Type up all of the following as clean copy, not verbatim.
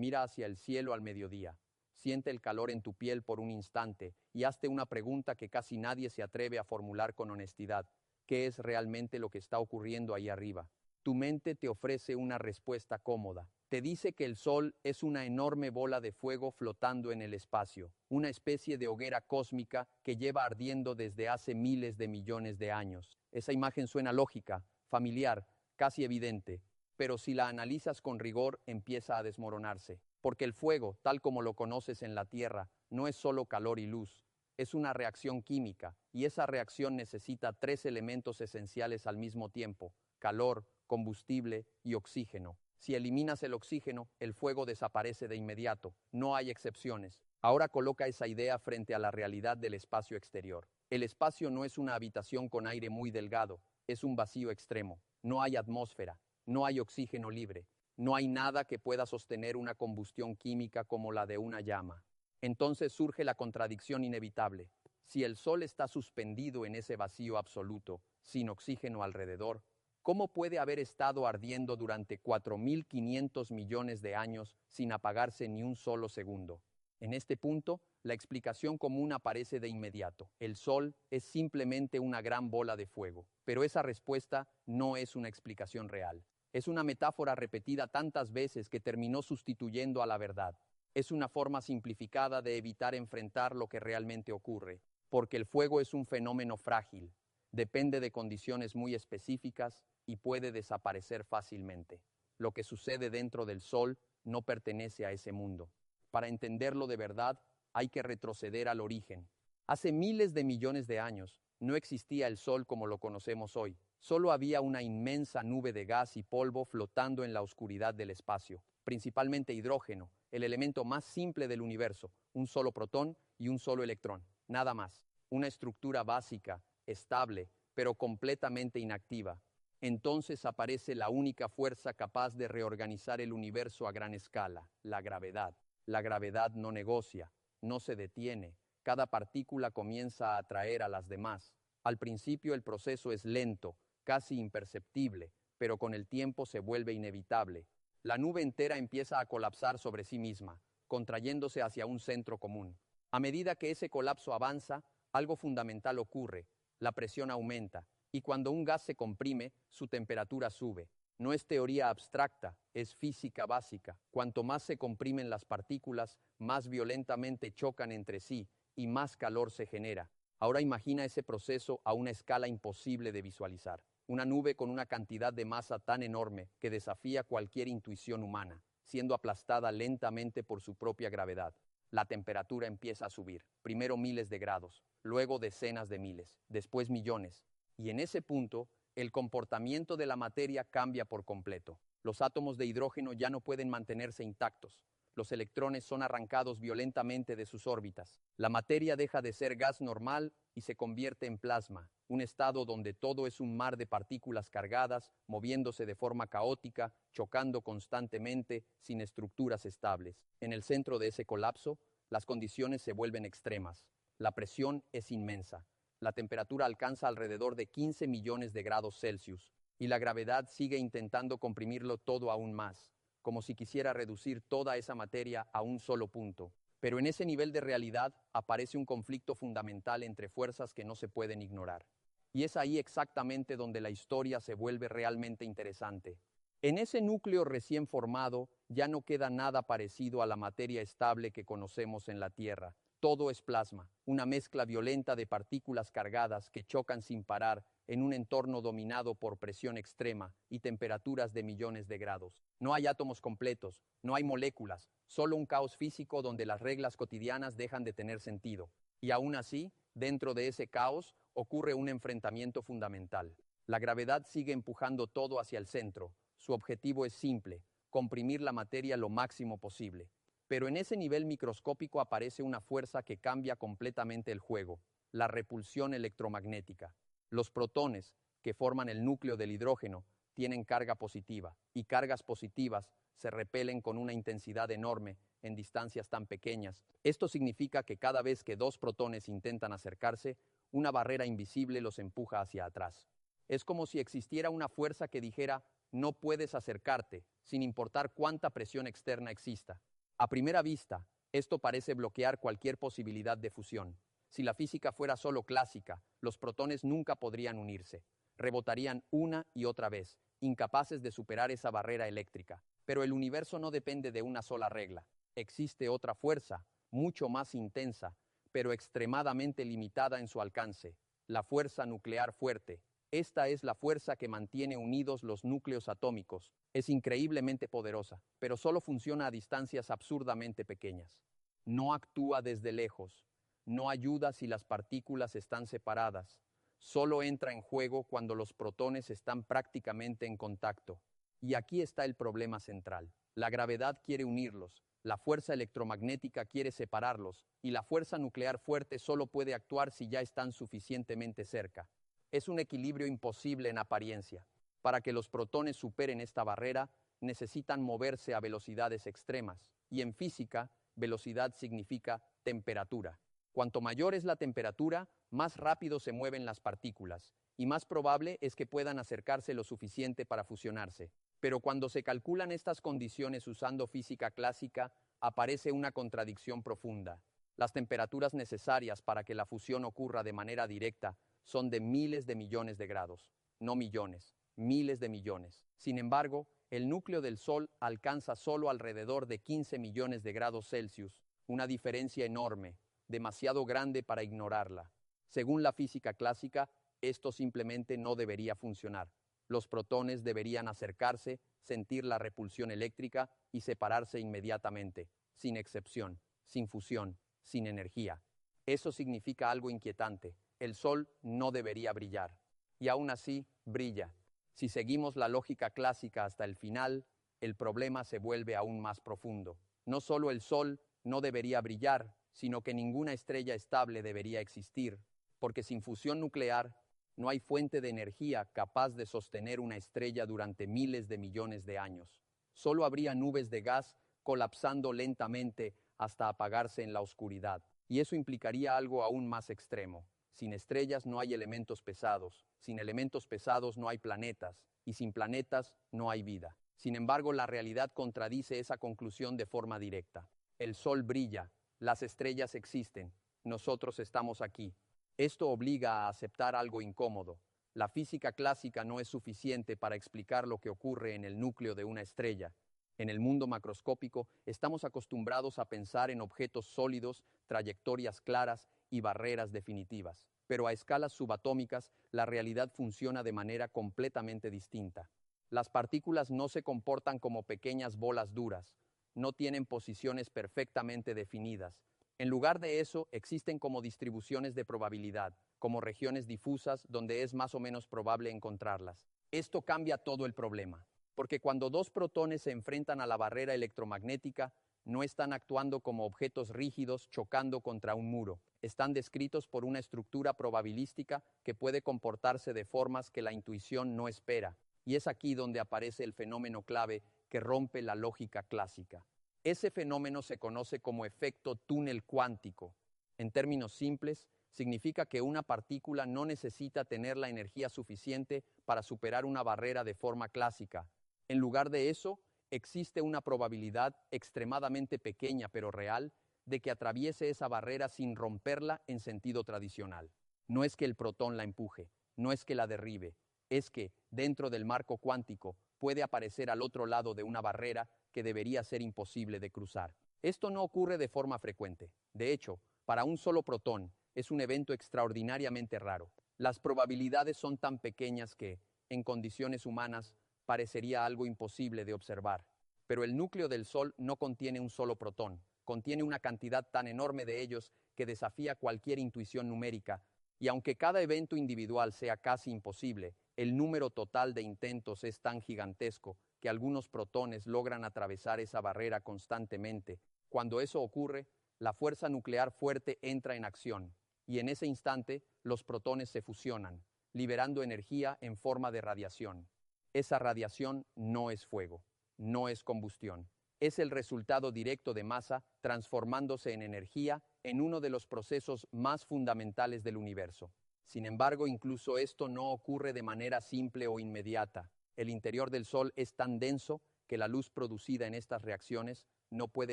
Mira hacia el cielo al mediodía. Siente el calor en tu piel por un instante y hazte una pregunta que casi nadie se atreve a formular con honestidad. ¿Qué es realmente lo que está ocurriendo ahí arriba? Tu mente te ofrece una respuesta cómoda. Te dice que el Sol es una enorme bola de fuego flotando en el espacio, una especie de hoguera cósmica que lleva ardiendo desde hace miles de millones de años. Esa imagen suena lógica, familiar, casi evidente, pero si la analizas con rigor empieza a desmoronarse. Porque el fuego, tal como lo conoces en la Tierra, no es solo calor y luz, es una reacción química, y esa reacción necesita tres elementos esenciales al mismo tiempo: calor, combustible y oxígeno. Si eliminas el oxígeno, el fuego desaparece de inmediato. No hay excepciones. Ahora coloca esa idea frente a la realidad del espacio exterior. El espacio no es una habitación con aire muy delgado, es un vacío extremo. No hay atmósfera, no hay oxígeno libre, no hay nada que pueda sostener una combustión química como la de una llama. Entonces surge la contradicción inevitable. Si el Sol está suspendido en ese vacío absoluto, sin oxígeno alrededor, ¿cómo puede haber estado ardiendo durante 4.500 millones de años sin apagarse ni un solo segundo? En este punto, la explicación común aparece de inmediato. El Sol es simplemente una gran bola de fuego, pero esa respuesta no es una explicación real. Es una metáfora repetida tantas veces que terminó sustituyendo a la verdad. Es una forma simplificada de evitar enfrentar lo que realmente ocurre, porque el fuego es un fenómeno frágil, depende de condiciones muy específicas y puede desaparecer fácilmente. Lo que sucede dentro del Sol no pertenece a ese mundo. Para entenderlo de verdad, hay que retroceder al origen. Hace miles de millones de años, no existía el Sol como lo conocemos hoy. Solo había una inmensa nube de gas y polvo flotando en la oscuridad del espacio, principalmente hidrógeno, el elemento más simple del universo, un solo protón y un solo electrón, nada más. Una estructura básica, estable, pero completamente inactiva. Entonces aparece la única fuerza capaz de reorganizar el universo a gran escala, la gravedad. La gravedad no negocia, no se detiene. Cada partícula comienza a atraer a las demás. Al principio el proceso es lento, casi imperceptible, pero con el tiempo se vuelve inevitable. La nube entera empieza a colapsar sobre sí misma, contrayéndose hacia un centro común. A medida que ese colapso avanza, algo fundamental ocurre: la presión aumenta, y cuando un gas se comprime, su temperatura sube. No es teoría abstracta, es física básica. Cuanto más se comprimen las partículas, más violentamente chocan entre sí y más calor se genera. Ahora imagina ese proceso a una escala imposible de visualizar. Una nube con una cantidad de masa tan enorme que desafía cualquier intuición humana, siendo aplastada lentamente por su propia gravedad. La temperatura empieza a subir, primero miles de grados, luego decenas de miles, después millones. Y en ese punto, el comportamiento de la materia cambia por completo. Los átomos de hidrógeno ya no pueden mantenerse intactos. Los electrones son arrancados violentamente de sus órbitas. La materia deja de ser gas normal y se convierte en plasma, un estado donde todo es un mar de partículas cargadas, moviéndose de forma caótica, chocando constantemente, sin estructuras estables. En el centro de ese colapso, las condiciones se vuelven extremas. La presión es inmensa. La temperatura alcanza alrededor de 15 millones de grados Celsius, y la gravedad sigue intentando comprimirlo todo aún más, como si quisiera reducir toda esa materia a un solo punto. Pero en ese nivel de realidad aparece un conflicto fundamental entre fuerzas que no se pueden ignorar. Y es ahí exactamente donde la historia se vuelve realmente interesante. En ese núcleo recién formado ya no queda nada parecido a la materia estable que conocemos en la Tierra. Todo es plasma, una mezcla violenta de partículas cargadas que chocan sin parar en un entorno dominado por presión extrema y temperaturas de millones de grados. No hay átomos completos, no hay moléculas, solo un caos físico donde las reglas cotidianas dejan de tener sentido. Y aún así, dentro de ese caos, ocurre un enfrentamiento fundamental. La gravedad sigue empujando todo hacia el centro. Su objetivo es simple: comprimir la materia lo máximo posible. Pero en ese nivel microscópico aparece una fuerza que cambia completamente el juego: la repulsión electromagnética. Los protones, que forman el núcleo del hidrógeno, tienen carga positiva, y cargas positivas se repelen con una intensidad enorme en distancias tan pequeñas. Esto significa que cada vez que dos protones intentan acercarse, una barrera invisible los empuja hacia atrás. Es como si existiera una fuerza que dijera: no puedes acercarte, sin importar cuánta presión externa exista. A primera vista, esto parece bloquear cualquier posibilidad de fusión. Si la física fuera solo clásica, los protones nunca podrían unirse. Rebotarían una y otra vez, incapaces de superar esa barrera eléctrica. Pero el universo no depende de una sola regla. Existe otra fuerza, mucho más intensa, pero extremadamente limitada en su alcance, la fuerza nuclear fuerte. Esta es la fuerza que mantiene unidos los núcleos atómicos. Es increíblemente poderosa, pero solo funciona a distancias absurdamente pequeñas. No actúa desde lejos, no ayuda si las partículas están separadas, solo entra en juego cuando los protones están prácticamente en contacto. Y aquí está el problema central. La gravedad quiere unirlos, la fuerza electromagnética quiere separarlos, y la fuerza nuclear fuerte solo puede actuar si ya están suficientemente cerca. Es un equilibrio imposible en apariencia. Para que los protones superen esta barrera, necesitan moverse a velocidades extremas, y en física, velocidad significa temperatura. Cuanto mayor es la temperatura, más rápido se mueven las partículas, y más probable es que puedan acercarse lo suficiente para fusionarse. Pero cuando se calculan estas condiciones usando física clásica, aparece una contradicción profunda. Las temperaturas necesarias para que la fusión ocurra de manera directa son de miles de millones de grados, no millones, miles de millones. Sin embargo, el núcleo del Sol alcanza solo alrededor de 15 millones de grados Celsius, una diferencia enorme, demasiado grande para ignorarla. Según la física clásica, esto simplemente no debería funcionar. Los protones deberían acercarse, sentir la repulsión eléctrica y separarse inmediatamente, sin excepción, sin fusión, sin energía. Eso significa algo inquietante. El Sol no debería brillar. Y aún así, brilla. Si seguimos la lógica clásica hasta el final, el problema se vuelve aún más profundo. No solo el Sol no debería brillar, sino que ninguna estrella estable debería existir, porque sin fusión nuclear, no hay fuente de energía capaz de sostener una estrella durante miles de millones de años. Solo habría nubes de gas colapsando lentamente hasta apagarse en la oscuridad. Y eso implicaría algo aún más extremo. Sin estrellas no hay elementos pesados, sin elementos pesados no hay planetas, y sin planetas no hay vida. Sin embargo, la realidad contradice esa conclusión de forma directa. El Sol brilla, las estrellas existen, nosotros estamos aquí. Esto obliga a aceptar algo incómodo. La física clásica no es suficiente para explicar lo que ocurre en el núcleo de una estrella. En el mundo macroscópico estamos acostumbrados a pensar en objetos sólidos, trayectorias claras y barreras definitivas. Pero a escalas subatómicas, la realidad funciona de manera completamente distinta. Las partículas no se comportan como pequeñas bolas duras, no tienen posiciones perfectamente definidas. En lugar de eso, existen como distribuciones de probabilidad, como regiones difusas donde es más o menos probable encontrarlas. Esto cambia todo el problema, porque cuando dos protones se enfrentan a la barrera electromagnética, no están actuando como objetos rígidos chocando contra un muro. Están descritos por una estructura probabilística que puede comportarse de formas que la intuición no espera. Y es aquí donde aparece el fenómeno clave que rompe la lógica clásica. Ese fenómeno se conoce como efecto túnel cuántico. En términos simples, significa que una partícula no necesita tener la energía suficiente para superar una barrera de forma clásica. En lugar de eso, existe una probabilidad extremadamente pequeña pero real de que atraviese esa barrera sin romperla en sentido tradicional. No es que el protón la empuje, no es que la derribe, es que, dentro del marco cuántico, puede aparecer al otro lado de una barrera que debería ser imposible de cruzar. Esto no ocurre de forma frecuente. De hecho, para un solo protón, es un evento extraordinariamente raro. Las probabilidades son tan pequeñas que, en condiciones humanas, parecería algo imposible de observar. Pero el núcleo del Sol no contiene un solo protón, contiene una cantidad tan enorme de ellos que desafía cualquier intuición numérica, y aunque cada evento individual sea casi imposible, el número total de intentos es tan gigantesco que algunos protones logran atravesar esa barrera constantemente. Cuando eso ocurre, la fuerza nuclear fuerte entra en acción, y en ese instante los protones se fusionan, liberando energía en forma de radiación. Esa radiación no es fuego, no es combustión. Es el resultado directo de masa transformándose en energía en uno de los procesos más fundamentales del universo. Sin embargo, incluso esto no ocurre de manera simple o inmediata. El interior del Sol es tan denso que la luz producida en estas reacciones no puede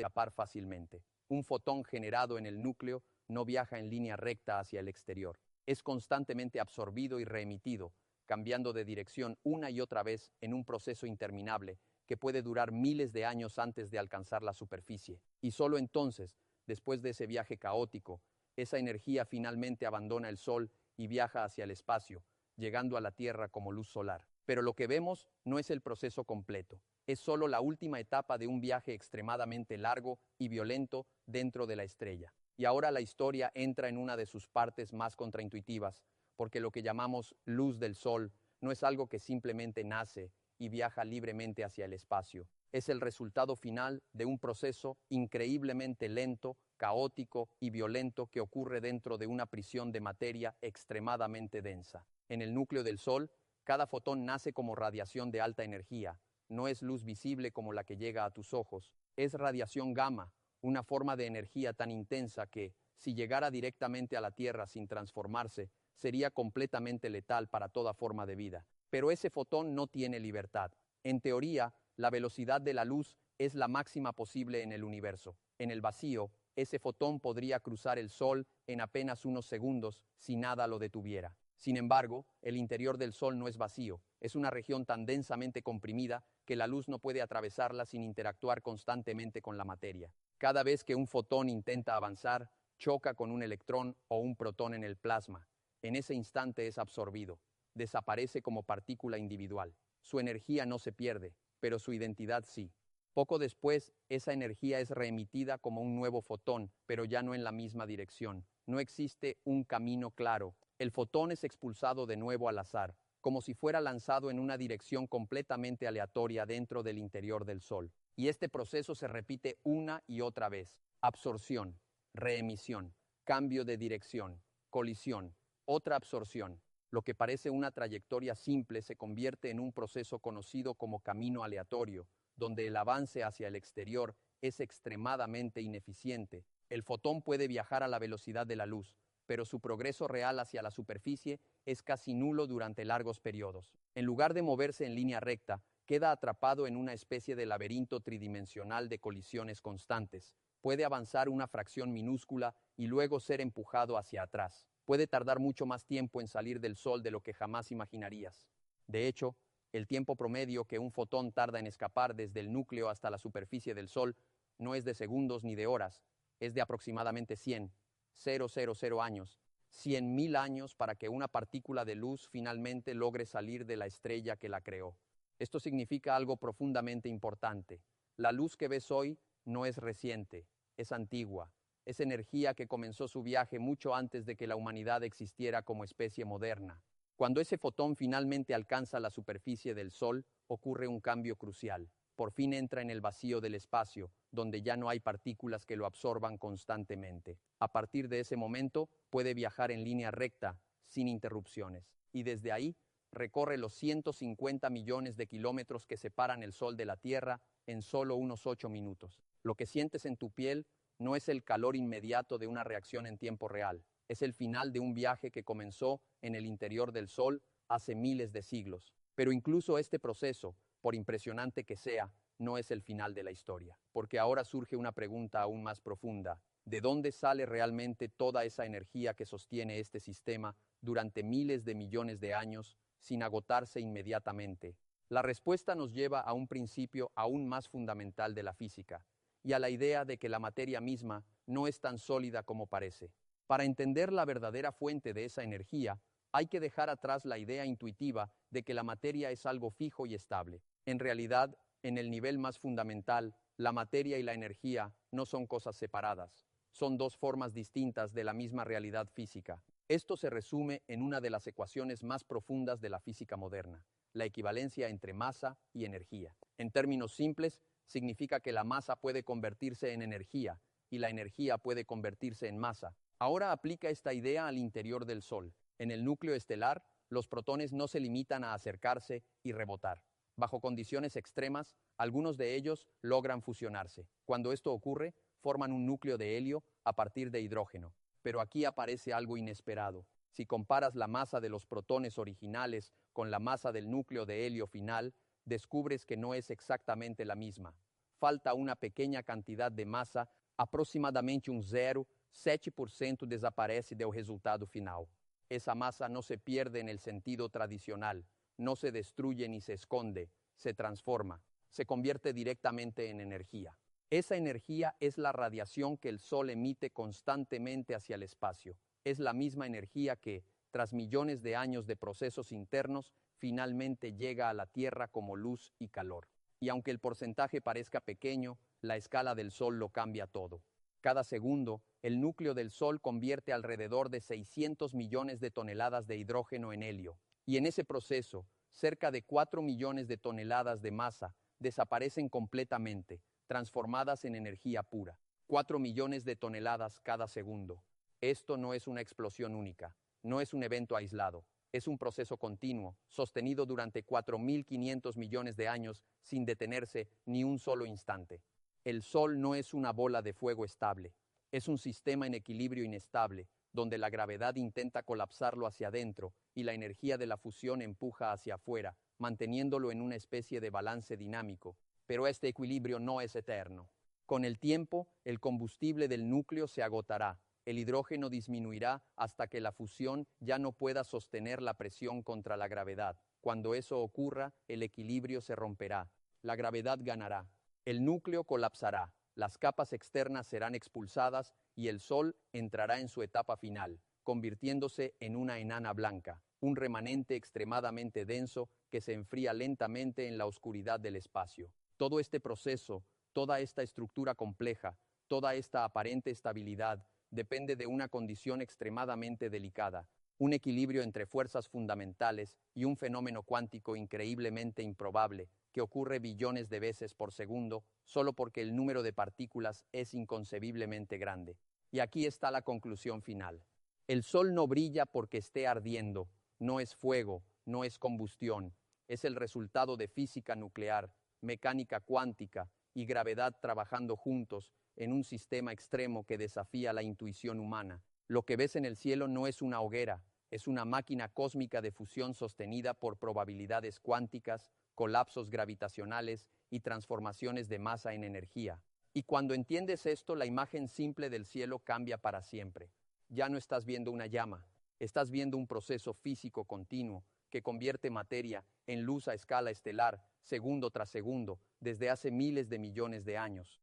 escapar fácilmente. Un fotón generado en el núcleo no viaja en línea recta hacia el exterior. Es constantemente absorbido y reemitido, cambiando de dirección una y otra vez en un proceso interminable que puede durar miles de años antes de alcanzar la superficie. Y solo entonces, después de ese viaje caótico, esa energía finalmente abandona el Sol y viaja hacia el espacio, llegando a la Tierra como luz solar. Pero lo que vemos no es el proceso completo, es solo la última etapa de un viaje extremadamente largo y violento dentro de la estrella. Y ahora la historia entra en una de sus partes más contraintuitivas, porque lo que llamamos luz del Sol no es algo que simplemente nace y viaja libremente hacia el espacio. Es el resultado final de un proceso increíblemente lento, caótico y violento que ocurre dentro de una prisión de materia extremadamente densa. En el núcleo del Sol, cada fotón nace como radiación de alta energía. No es luz visible como la que llega a tus ojos. Es radiación gamma, una forma de energía tan intensa que, si llegara directamente a la Tierra sin transformarse, sería completamente letal para toda forma de vida. Pero ese fotón no tiene libertad. En teoría, la velocidad de la luz es la máxima posible en el universo. En el vacío, ese fotón podría cruzar el Sol en apenas unos segundos si nada lo detuviera. Sin embargo, el interior del Sol no es vacío, es una región tan densamente comprimida que la luz no puede atravesarla sin interactuar constantemente con la materia. Cada vez que un fotón intenta avanzar, choca con un electrón o un protón en el plasma. En ese instante es absorbido, desaparece como partícula individual. Su energía no se pierde, pero su identidad sí. Poco después, esa energía es reemitida como un nuevo fotón, pero ya no en la misma dirección. No existe un camino claro. El fotón es expulsado de nuevo al azar, como si fuera lanzado en una dirección completamente aleatoria dentro del interior del Sol. Y este proceso se repite una y otra vez. Absorción, reemisión, cambio de dirección, colisión, otra absorción. Lo que parece una trayectoria simple se convierte en un proceso conocido como camino aleatorio, donde el avance hacia el exterior es extremadamente ineficiente. El fotón puede viajar a la velocidad de la luz, pero su progreso real hacia la superficie es casi nulo durante largos periodos. En lugar de moverse en línea recta, queda atrapado en una especie de laberinto tridimensional de colisiones constantes. Puede avanzar una fracción minúscula y luego ser empujado hacia atrás. Puede tardar mucho más tiempo en salir del Sol de lo que jamás imaginarías. De hecho, el tiempo promedio que un fotón tarda en escapar desde el núcleo hasta la superficie del Sol no es de segundos ni de horas, es de aproximadamente 100 años, 100.000 años para que una partícula de luz finalmente logre salir de la estrella que la creó. Esto significa algo profundamente importante. La luz que ves hoy no es reciente, es antigua. Es energía que comenzó su viaje mucho antes de que la humanidad existiera como especie moderna. Cuando ese fotón finalmente alcanza la superficie del Sol, ocurre un cambio crucial. Por fin entra en el vacío del espacio, donde ya no hay partículas que lo absorban constantemente. A partir de ese momento, puede viajar en línea recta, sin interrupciones. Y desde ahí, recorre los 150 millones de kilómetros que separan el Sol de la Tierra en solo unos 8 minutos. Lo que sientes en tu piel no es el calor inmediato de una reacción en tiempo real. Es el final de un viaje que comenzó en el interior del Sol hace miles de siglos. Pero incluso este proceso, por impresionante que sea, no es el final de la historia, porque ahora surge una pregunta aún más profunda. ¿De dónde sale realmente toda esa energía que sostiene este sistema durante miles de millones de años sin agotarse inmediatamente? La respuesta nos lleva a un principio aún más fundamental de la física, y a la idea de que la materia misma no es tan sólida como parece. Para entender la verdadera fuente de esa energía, hay que dejar atrás la idea intuitiva de que la materia es algo fijo y estable. En realidad, en el nivel más fundamental, la materia y la energía no son cosas separadas. Son dos formas distintas de la misma realidad física. Esto se resume en una de las ecuaciones más profundas de la física moderna, la equivalencia entre masa y energía. En términos simples, significa que la masa puede convertirse en energía y la energía puede convertirse en masa. Ahora aplica esta idea al interior del Sol. En el núcleo estelar, los protones no se limitan a acercarse y rebotar. Bajo condiciones extremas, algunos de ellos logran fusionarse. Cuando esto ocurre, forman un núcleo de helio a partir de hidrógeno. Pero aquí aparece algo inesperado. Si comparas la masa de los protones originales con la masa del núcleo de helio final, descubres que no es exactamente la misma. falta una pequeña cantidad de masa, aproximadamente un 0,7% desaparece del resultado final. Esa masa no se pierde en el sentido tradicional, no se destruye ni se esconde, se transforma, se convierte directamente en energía. Esa energía es la radiación que el Sol emite constantemente hacia el espacio. Es la misma energía que, tras millones de años de procesos internos, finalmente llega a la Tierra como luz y calor. Y aunque el porcentaje parezca pequeño, la escala del Sol lo cambia todo. Cada segundo, el núcleo del Sol convierte alrededor de 600 millones de toneladas de hidrógeno en helio. Y en ese proceso, cerca de 4 millones de toneladas de masa desaparecen completamente, transformadas en energía pura. 4 millones de toneladas cada segundo. Esto no es una explosión única, no es un evento aislado. Es un proceso continuo, sostenido durante 4.500 millones de años sin detenerse ni un solo instante. El Sol no es una bola de fuego estable, es un sistema en equilibrio inestable, donde la gravedad intenta colapsarlo hacia adentro y la energía de la fusión empuja hacia afuera, manteniéndolo en una especie de balance dinámico. Pero este equilibrio no es eterno. Con el tiempo, el combustible del núcleo se agotará. El hidrógeno disminuirá hasta que la fusión ya no pueda sostener la presión contra la gravedad. Cuando eso ocurra, el equilibrio se romperá. La gravedad ganará. El núcleo colapsará. Las capas externas serán expulsadas y el Sol entrará en su etapa final, convirtiéndose en una enana blanca, un remanente extremadamente denso que se enfría lentamente en la oscuridad del espacio. Todo este proceso, toda esta estructura compleja, toda esta aparente estabilidad, depende de una condición extremadamente delicada, un equilibrio entre fuerzas fundamentales y un fenómeno cuántico increíblemente improbable que ocurre billones de veces por segundo solo porque el número de partículas es inconcebiblemente grande. Y aquí está la conclusión final. El Sol no brilla porque esté ardiendo, no es fuego, no es combustión, es el resultado de física nuclear, mecánica cuántica y gravedad trabajando juntos en un sistema extremo que desafía la intuición humana. Lo que ves en el cielo no es una hoguera, es una máquina cósmica de fusión sostenida por probabilidades cuánticas, colapsos gravitacionales y transformaciones de masa en energía. Y cuando entiendes esto, la imagen simple del cielo cambia para siempre. Ya no estás viendo una llama, estás viendo un proceso físico continuo que convierte materia en luz a escala estelar, segundo tras segundo, desde hace miles de millones de años.